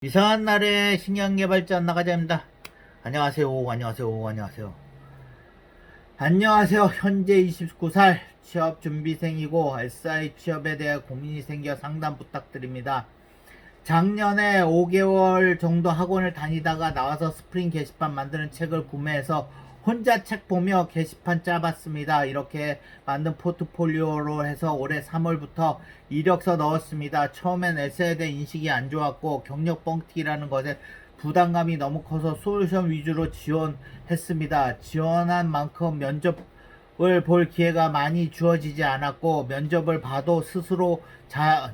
이상한 날에 신경개발자 나가자입니다. 안녕하세요. 안녕하세요. 안녕하세요. 안녕하세요. 현재 29살 취업 준비생이고 SI 취업에 대해 고민이 생겨 상담 부탁드립니다. 작년에 5개월 정도 학원을 다니다가 나와서 스프링 게시판 만드는 책을 구매해서 혼자 책 보며 게시판 짜봤습니다. 이렇게 만든 포트폴리오로 해서 올해 3월부터 이력서 넣었습니다. 처음엔 에세이에 대해 인식이 안 좋았고 경력 뻥튀기라는 것에 부담감이 너무 커서 솔루션 위주로 지원했습니다. 지원한 만큼 면접을 볼 기회가 많이 주어지지 않았고 면접을 봐도 스스로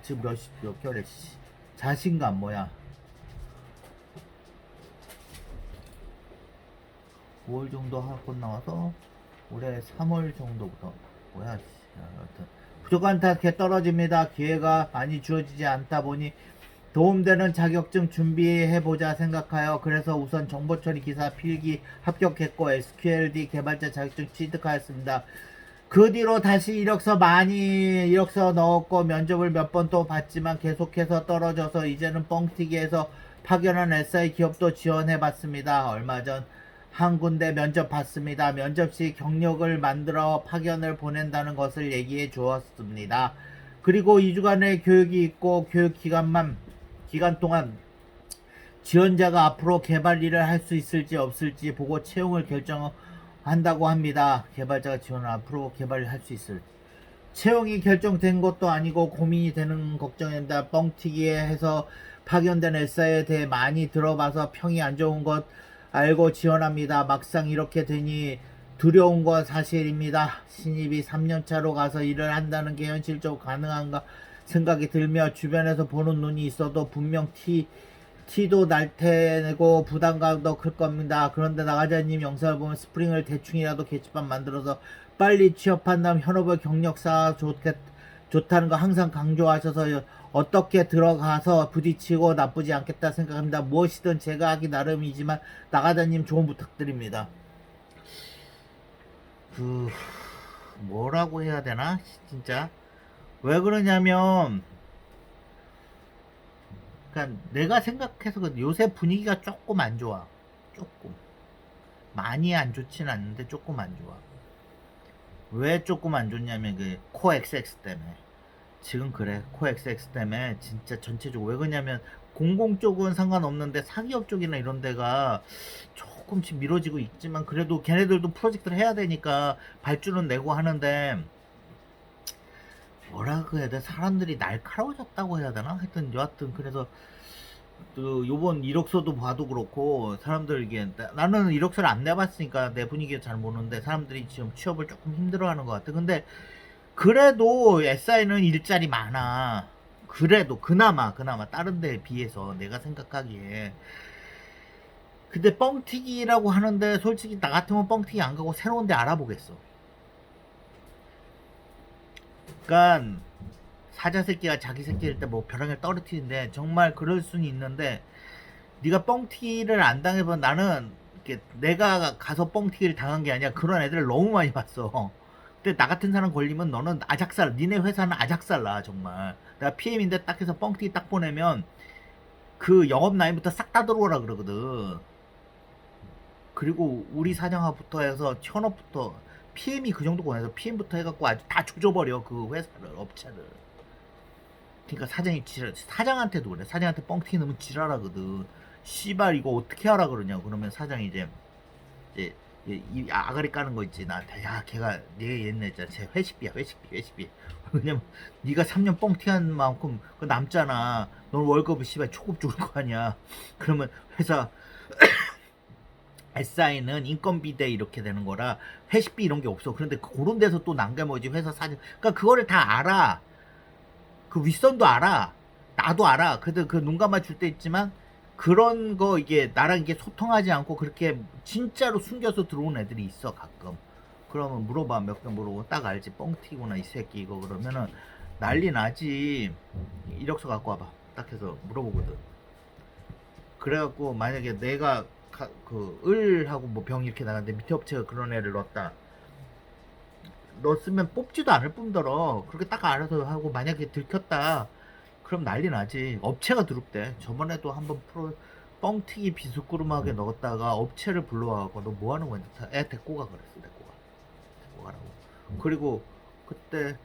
지금 몇 개월에 자신감 뭐야 5월 정도 하고 나와서 올해 3월 정도부터 뭐야 여튼 부족한 탓에 떨어집니다. 기회가 많이 주어지지 않다 보니 도움되는 자격증 준비해보자 생각하여 그래서 우선 정보처리 기사 필기 합격했고 SQLD 개발자 자격증 취득하였습니다. 그 뒤로 다시 이력서 넣었고 면접을 몇 번 또 봤지만 계속해서 떨어져서 이제는 뻥튀기해서 파견한 SI 기업도 지원해봤습니다. 얼마 전 한 군데 면접 봤습니다. 면접 시 경력을 만들어 파견을 보낸다는 것을 얘기해 주었습니다. 그리고 2주간의 교육이 있고 교육 기간 동안 지원자가 앞으로 개발 일을 할 수 있을지 없을지 보고 채용을 결정한다고 합니다. 개발자가 지원을 앞으로 개발을 할 수 있을지. 채용이 결정된 것도 아니고 고민이 되는 걱정입니다. 뻥튀기에 해서 파견된 SI에 대해 많이 들어봐서 평이 안 좋은 것 알고 지원합니다. 막상 이렇게 되니 두려운 건 사실입니다. 신입이 3년차로 가서 일을 한다는 게 현실적으로 가능한가 생각이 들며 주변에서 보는 눈이 있어도 분명 티도 날 테고 부담감도 클 겁니다. 그런데 나가자님 영상을 보면 스프링을 대충이라도 게시판 만들어서 빨리 취업한다면 현업의 경력 쌓아 좋다는 거 항상 강조하셔서 어떻게 들어가서 부딪히고 나쁘지 않겠다 생각합니다. 무엇이든 제가 하기 나름이지만 나가자님 조언 부탁드립니다. 뭐라고 해야 되나 진짜 왜 그러냐면 그러니까 내가 생각해서 요새 분위기가 조금 안 좋아. 조금 많이 안 좋진 않는데 조금 안 좋아. 왜 조금 안 좋냐면 그 코엑스엑스 때문에. 지금 그래. 코엑스엑스 때문에 진짜 전체적으로 왜 그러냐면 공공 쪽은 상관없는데 사기업 쪽이나 이런 데가 조금씩 미뤄지고 있지만 그래도 걔네들도 프로젝트를 해야 되니까 발주는 내고 하는데 뭐라고 해야 돼? 사람들이 날카로워졌다고 해야 되나? 하여튼 여하튼 그래서 또 요번 이력서도 봐도 그렇고 사람들 이게 나는 이력서를 안 내봤으니까 내 분위기를 잘 모르는데 사람들이 지금 취업을 조금 힘들어하는 것 같아. 근데 그래도 SI는 일자리 많아. 그래도 그나마 다른 데에 비해서 내가 생각하기에. 근데 뻥튀기라고 하는데 솔직히 나 같으면 뻥튀기 안 가고 새로운 데 알아보겠어. 그러니까 사자 새끼가 자기 새끼일 때 뭐 벼랑을 떨어뜨리는데 정말 그럴 수는 있는데 네가 뻥튀기를 안 당해본 나는 이렇게 내가 가서 뻥튀기를 당한 게 아니라 그런 애들을 너무 많이 봤어. 근데 나 같은 사람 걸리면 너는 아작살, 니네 회사는 아작살나 정말. 내가 PM인데 딱 해서 뻥튀기 딱 보내면 그 영업 라인부터 싹 다 들어오라 그러거든. 그리고 우리 사장부터 해서 현업부터 PM이 그 정도고 해서 PM부터 해갖고 아주 다 조져버려 그 회사를 업체를. 그러니까 사장이 사장한테도 그래. 사장한테 뻥튀기 넣으면 지랄하거든. 씨발 이거 어떻게 하라 그러냐. 그러면 사장이 이제 이 아가리 까는 거 있지. 나한테 야 걔가 내 옛날 있잖아. 제 회식비. 왜냐면 네가 3년 뻥튀한 만큼 그 남잖아. 넌 월급을 씨발 초급 줄 거 아니야. 그러면 회사 SI는 인건비 대 이렇게 되는 거라 회식비 이런 게 없어. 그런데 그런 데서 또 남겨머지 회사 사장. 그러니까 그거를 다 알아. 그 윗선도 알아. 나도 알아. 그래도 그 눈 감아줄 때 있지만 그런 거 이게 나랑 이게 소통하지 않고 그렇게 진짜로 숨겨서 들어온 애들이 있어 가끔. 그러면 물어봐. 몇 개 물어보고 딱 알지. 뻥튀구나 이 새끼 이거. 그러면은 난리 나지. 이력서 갖고 와봐. 딱 해서 물어보거든. 그래갖고 만약에 내가 을하고 뭐 병 이렇게 나갔는데 밑에 업체가 그런 애를 넣었으면 뽑지도 않을 뿐더러 그렇게 딱 알아서 하고 만약에 들켰다 그럼 난리 나지. 업체가 두렵대. 저번에도 한번 뻥튀기 비스꾸름하게 넣었다가 업체를 불러와갖고 너 뭐 하는 거냐. 애 데리고 가 그랬어. 데리고 가라고. 그리고 그때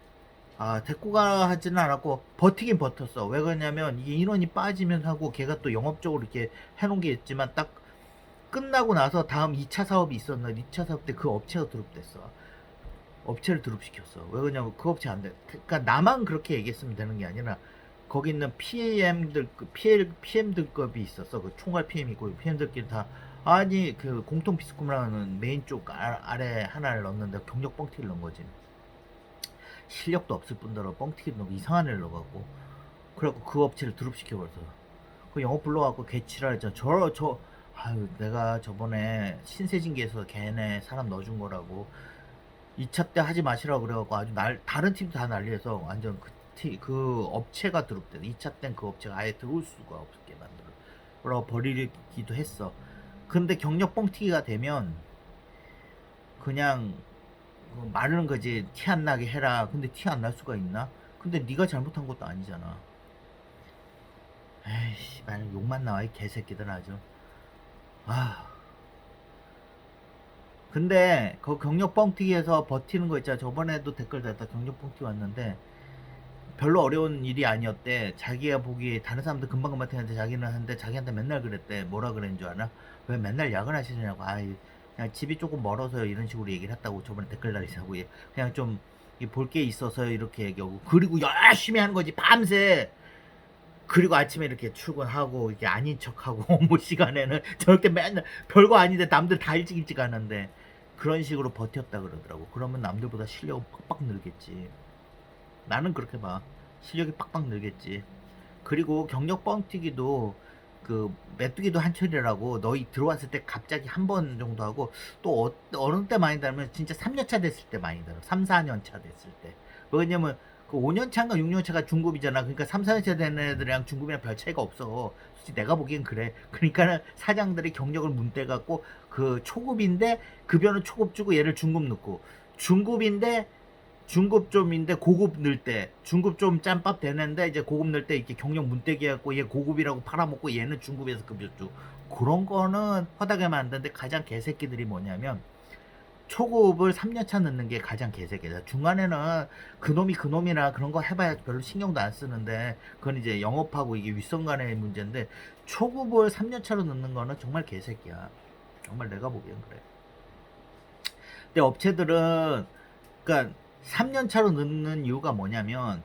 데리고 가 하지는 않았고 버티긴 버텼어. 왜 그러냐면 이게 인원이 빠지면 하고 걔가 또 영업적으로 이렇게 해놓은 게 있지만 딱 끝나고 나서 다음 2차 사업이 있었는데 2차 사업 때 그 업체가 드롭됐어. 업체를 드롭시켰어. 왜 그러냐면 그 업체 안 돼. 그러니까 나만 그렇게 얘기했으면 되는 게 아니라 거기 있는 PM들급이 있었어. 그 총괄 PM 있고 PM들끼리 다 아니 그 공통 비스콤이라는 메인 쪽 아래 하나를 넣었는데 경력 뻥튀기를 넣은 거지. 실력도 없을 뿐더러 뻥튀기를 넣고 이상한 애를 넣어갖고 그래갖고 그 업체를 드롭시켜버려서 그 영업 불러갖고 개치라 했잖아. 아유 내가 저번에 신세진기에서 걔네 사람 넣어준 거라고 2차 때 하지 마시라고 그래갖고 아주 다른 팀도 다 난리해서 완전 그 업체가 드롭돼. 2차 땐 그 업체가 아예 들어올 수가 없게 만들어 버리기도 했어. 근데 경력 뻥튀기가 되면 그냥 말하는 거지. 티 안 나게 해라. 근데 티 안 날 수가 있나? 근데 네가 잘못한 것도 아니잖아. 에이씨, 말 욕만 나와 이 개새끼들 아주. 근데 그 경력 뻥튀기에서 버티는 거 있잖아. 저번에도 댓글 달다 경력 뻥튀기 왔는데 별로 어려운 일이 아니었대. 자기가 보기에 다른 사람들 금방금방 했는데 자기는 하는데 자기한테 맨날 그랬대. 뭐라 그랬는 줄 알아? 왜 맨날 야근하시냐고. 그냥 집이 조금 멀어서 이런 식으로 얘기를 했다고 저번에 댓글 달리자고. 그냥 좀 볼 게 있어서 이렇게 얘기하고. 그리고 열심히 하는 거지 밤새. 그리고 아침에 이렇게 출근하고 이게 아닌 척하고 업무 시간에는 저렇게 맨날 별거 아닌데 남들 다 일찍 하는데 그런 식으로 버텼다 그러더라고. 그러면 남들보다 실력은 빡빡 늘겠지. 나는 그렇게 봐. 실력이 빡빡 늘겠지. 그리고 경력 뻥튀기도 그 메뚜기도 한철이라고 너희 들어왔을 때 갑자기 한 번 정도 하고 또 어느 때 많이 달면 진짜 3년차 됐을 때 많이 달아. 3, 4년차 됐을 때. 왜냐면 그 5년차인가 6년차가 중급이잖아. 그러니까 3, 4년차 되는 애들이랑 중급이랑 별 차이가 없어. 솔직히 내가 보기엔 그래. 그러니까는 사장들이 경력을 문대 갖고 그 초급인데 급여는 초급 주고 얘를 중급 넣고 중급인데 중급 좀인데 고급 넣을 때 중급 좀 짬밥 되는데 이제 고급 넣을 때 이렇게 경력 문대기 해갖고 얘 고급이라고 팔아먹고 얘는 중급에서 급여 주 그런 거는 허다게 만드는데 가장 개새끼들이 뭐냐면 초급을 3년차 넣는 게 가장 개새끼다. 중간에는 그놈이나 그런 거 해봐야 별로 신경도 안 쓰는데 그건 이제 영업하고 이게 윗선 간의 문제인데 초급을 3년차로 넣는 거는 정말 개새끼야. 정말 내가 보기엔 그래. 근데 업체들은 그러니까 3년차로 넣는 이유가 뭐냐면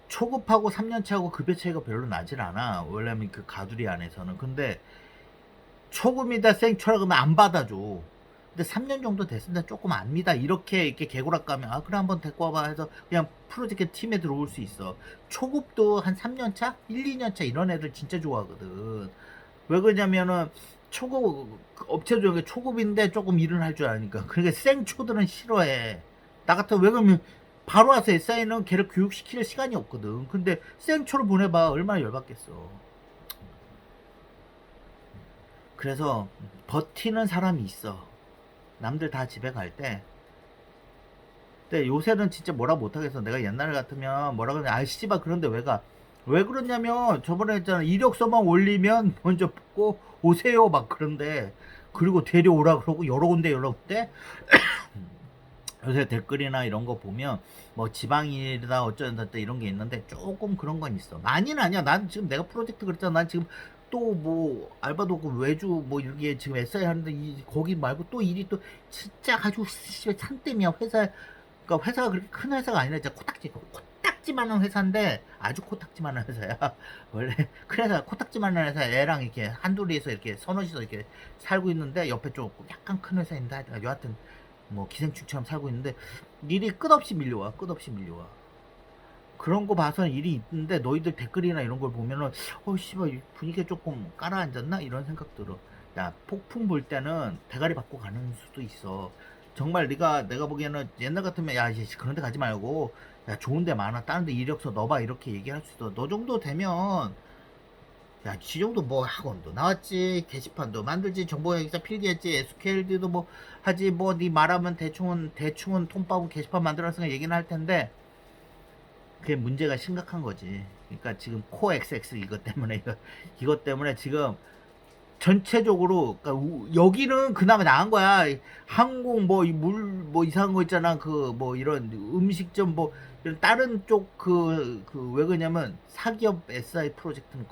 초급하고 3년차하고 급여 차이가 별로 나질 않아. 원래는 그 가두리 안에서는. 근데 초급이다 생초라 그러면 안 받아줘. 근데 3년 정도 됐으면 조금 압니다. 이렇게 개구락 가면 그래 한번 데리고 와봐 해서 그냥 프로젝트 팀에 들어올 수 있어. 초급도 한 3년차? 1, 2년차 이런 애들 진짜 좋아하거든. 왜 그러냐면은 초급 업체 중에 초급인데 조금 일을 할 줄 아니까. 그러니까 생초들은 싫어해. 나 같은 왜 그러면 바로 와서 SI는 걔를 교육시킬 시간이 없거든. 근데 생초를 보내봐 얼마나 열받겠어. 그래서 버티는 사람이 있어. 남들 다 집에 갈 때. 근데 요새는 진짜 뭐라 못하겠어. 내가 옛날 같으면 뭐라 그러냐. 씨발 그런데 왜 가? 왜 그러냐면 저번에 했잖아. 이력서만 올리면 먼저 꼭 오세요 막 그런데 그리고 데려오라 그러고 여러 군데 요새 댓글이나 이런 거 보면 뭐 지방일이다 어쩌다 이런 게 있는데 조금 그런 건 있어. 많이는 아니야. 난 지금 내가 프로젝트 그랬잖아. 난 지금 또 뭐 알바도 없고 외주 뭐 이렇게 지금 SI 하는데 거기 말고 또 일이 또 진짜 아주 산땜이야. 그러니까 회사가 그렇게 큰 회사가 아니라 진짜 코딱지만한 회사인데 아주 코딱지만한 회사야. 원래 큰 회사 코딱지만한 회사 애랑 이렇게 한둘이서 이렇게 서너시서 이렇게 살고 있는데 옆에 조금 약간 큰 회사인데 여하튼 뭐 기생충처럼 살고 있는데 일이 끝없이 밀려와. 그런 거 봐서 일이 있는데 너희들 댓글이나 이런 걸 보면은 씨발 분위기가 조금 깔아앉았나 이런 생각 들어. 야 폭풍 불 때는 대가리 받고 가는 수도 있어. 정말 내가 보기에는 옛날 같으면 야 이제 그런 데 가지 말고 야 좋은 데 많아 다른 데 이력서 넣어봐 이렇게 얘기할 수 있어. 너 정도 되면 야, 지 정도 뭐 학원도 나왔지, 게시판도 만들지, 정보기사 필기했지, SQL도 뭐 하지, 뭐 네 말하면 대충은 톤바구 게시판 만들었으니까 얘기는 할 텐데 그게 문제가 심각한 거지. 그러니까 지금 코 XX 이것 때문에 지금 전체적으로 그러니까 여기는 그나마 나은 거야. 항공 뭐 물 뭐 이상한 거 있잖아. 그 뭐 이런 음식점 뭐 이런 다른 쪽 왜 그러냐면 사기업 SI 프로젝트는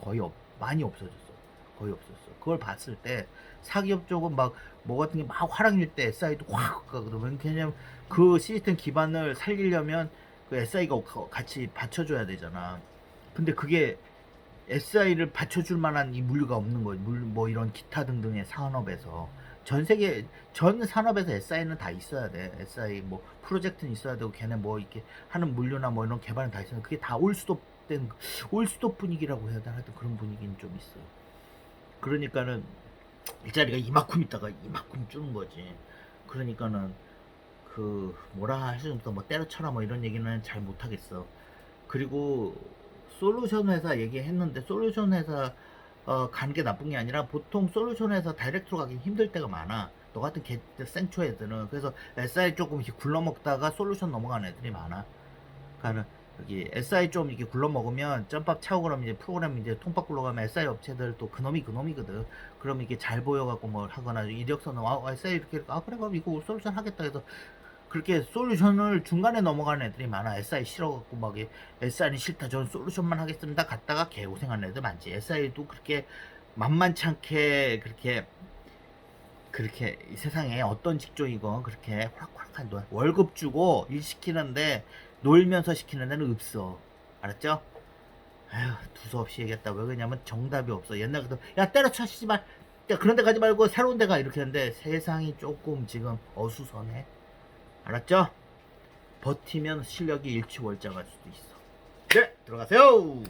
많이 없어졌어. 거의 없었어. 그걸 봤을 때 사기업 쪽은 막 뭐 같은 게 막 화랑일 때 SI도 확 가거든. 왜냐면 그 시스템 기반을 살리려면 그 SI가 같이 받쳐줘야 되잖아. 근데 그게 SI를 받쳐줄 만한 이 물류가 없는 거예요. 뭐 이런 기타 등등의 산업에서 전 세계 전 산업에서 SI는 다 있어야 돼. SI 뭐 프로젝트는 있어야 되고 걔네 뭐 이렇게 하는 물류나 뭐 이런 개발은 다 있어요. 그게 다 올스톱 분위기라고 해야 되나 하여튼 그런 분위기는 좀 있어. 그러니까는 일자리가 이만큼 있다가 이만큼 주는 거지. 그러니까는 그 뭐라 할 수는 없어. 뭐 때려쳐라 뭐 이런 얘기는 잘 못하겠어. 그리고 솔루션 회사 얘기했는데 솔루션 회사 가는 게 나쁜 게 아니라 보통 솔루션 회사 다이렉트로 가기 힘들 때가 많아. 너 같은 생초 애들은. 그래서 SI 조금 이렇게 굴러먹다가 솔루션 넘어가는 애들이 많아. 그러니까 여기 SI 좀 이렇게 굴러먹으면 점밥 차고 그러면 이제 프로그램 이제 통박 굴러가면 SI 업체들 또 그놈이거든. 그럼 이게 잘 보여갖고 뭐 하거나 이력서는 SI 이렇게 그래 그럼 이거 솔루션 하겠다 해서 그렇게 솔루션을 중간에 넘어가는 애들이 많아. SI 싫어갖고 막 SI는 싫다. 저는 솔루션만 하겠습니다. 갔다가 개고생하는 애들 많지. SI도 그렇게 만만치 않게 그렇게 이 세상에 어떤 직종이건 그렇게 호락호락한 월급 주고 일 시키는데 놀면서 시키는 데는 없어. 알았죠? 아휴 두서없이 얘기했다. 왜 그러냐면 정답이 없어. 옛날 같은 야 때려쳐 씨발 야 그런 데 가지 말고 새로운 데 가 이렇게 했는데 세상이 조금 지금 어수선해. 알았죠? 버티면 실력이 일취월장할 수도 있어. 네, 들어가세요.